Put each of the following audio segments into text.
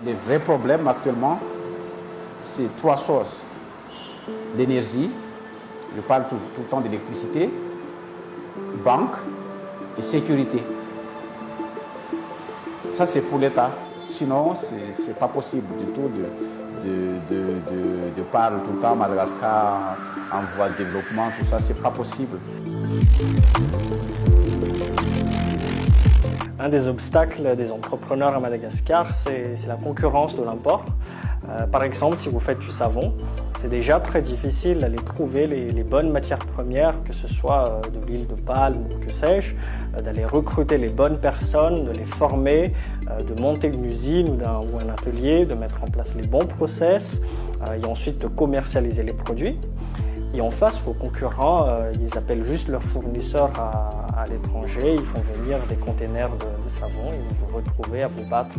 Les vrais problèmes actuellement, c'est trois sources. L'énergie, je parle tout le temps d'électricité, banque et sécurité. Ça, c'est pour l'État. Sinon, ce n'est pas possible du tout de parler tout le temps Madagascar en voie de développement, tout ça, c'est pas possible. Un des obstacles des entrepreneurs à Madagascar, c'est la concurrence de l'import. Par exemple, si vous faites du savon, c'est déjà très difficile d'aller trouver les bonnes matières premières, que ce soit de l'huile de palme ou que sais-je, d'aller recruter les bonnes personnes, de les former, de monter une usine ou un atelier, de mettre en place les bons process et ensuite de commercialiser les produits. Et en face, vos concurrents, ils appellent juste leurs fournisseurs à l'étranger, ils font venir des containers de savon et vous vous retrouvez à vous battre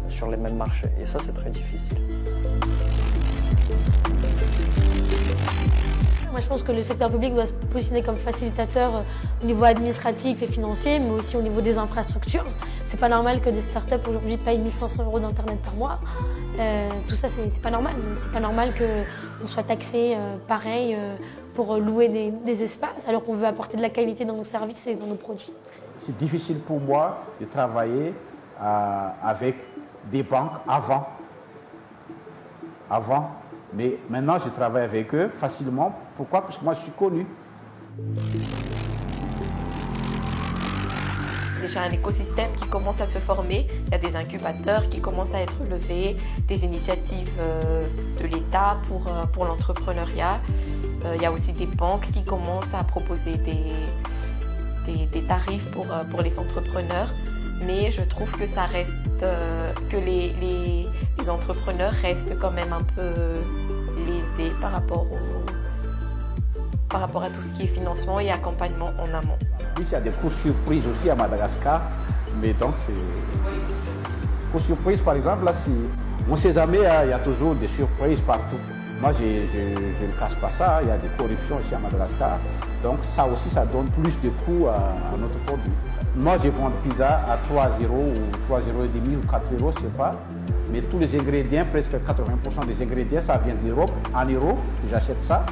sur les mêmes marchés. Et ça, c'est très difficile. Moi, je pense que le secteur public doit se positionner comme facilitateur au niveau administratif et financier, mais aussi au niveau des infrastructures. C'est pas normal que des startups aujourd'hui payent 1 500 € d'internet par mois. Tout ça, c'est pas normal. C'est pas normal qu'on soit taxé pareil pour louer des espaces, alors qu'on veut apporter de la qualité dans nos services et dans nos produits. C'est difficile pour moi de travailler avec des banques avant. Mais maintenant, je travaille avec eux facilement. Pourquoi? Parce que moi, je suis connu. Déjà un écosystème qui commence à se former, il y a des incubateurs qui commencent à être levés, des initiatives de l'État pour l'entrepreneuriat. Il y a aussi des banques qui commencent à proposer des tarifs pour les entrepreneurs. Mais je trouve que ça reste, que les entrepreneurs restent quand même un peu lésés par rapport à tout ce qui est financement et accompagnement en amont. Oui, il y a des cours surprises aussi à Madagascar, mais donc c'est... Cours surprises, par exemple, là, si... on ne sait jamais, il y a toujours des surprises partout. Moi, je ne cache pas ça, il y a des corruptions ici à Madagascar, donc ça aussi, ça donne plus de coûts à notre produit. Moi, je vends pizza à 3 € ou 3,5 € ou 4 €, je ne sais pas. Mais tous les ingrédients, presque 80% des ingrédients, ça vient d'Europe, en euros. J'achète ça.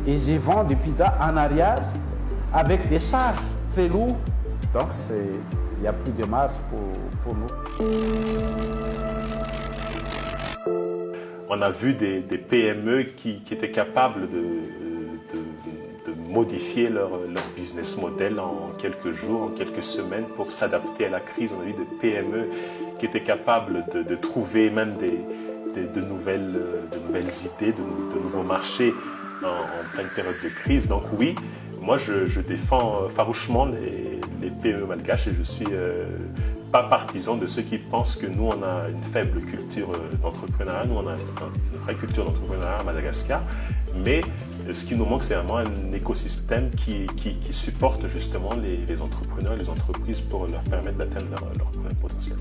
Et je vends des pizzas en arrière avec des charges très lourdes. Donc, il n'y a plus de marge pour nous. On a vu des PME qui étaient capables de modifier leur business model en quelques jours, en quelques semaines pour s'adapter à la crise. On a vu des PME qui étaient capables de trouver même de nouvelles idées, de nouveaux marchés en pleine période de crise. Donc oui, moi je défends farouchement les PME malgaches et je suis pas partisan de ceux qui pensent que nous on a une faible culture d'entrepreneuriat. Nous on a une vraie culture d'entrepreneuriat à Madagascar, mais ce qui nous manque, c'est vraiment un écosystème qui supporte justement les entrepreneurs et les entreprises pour leur permettre d'atteindre leur plein potentiel.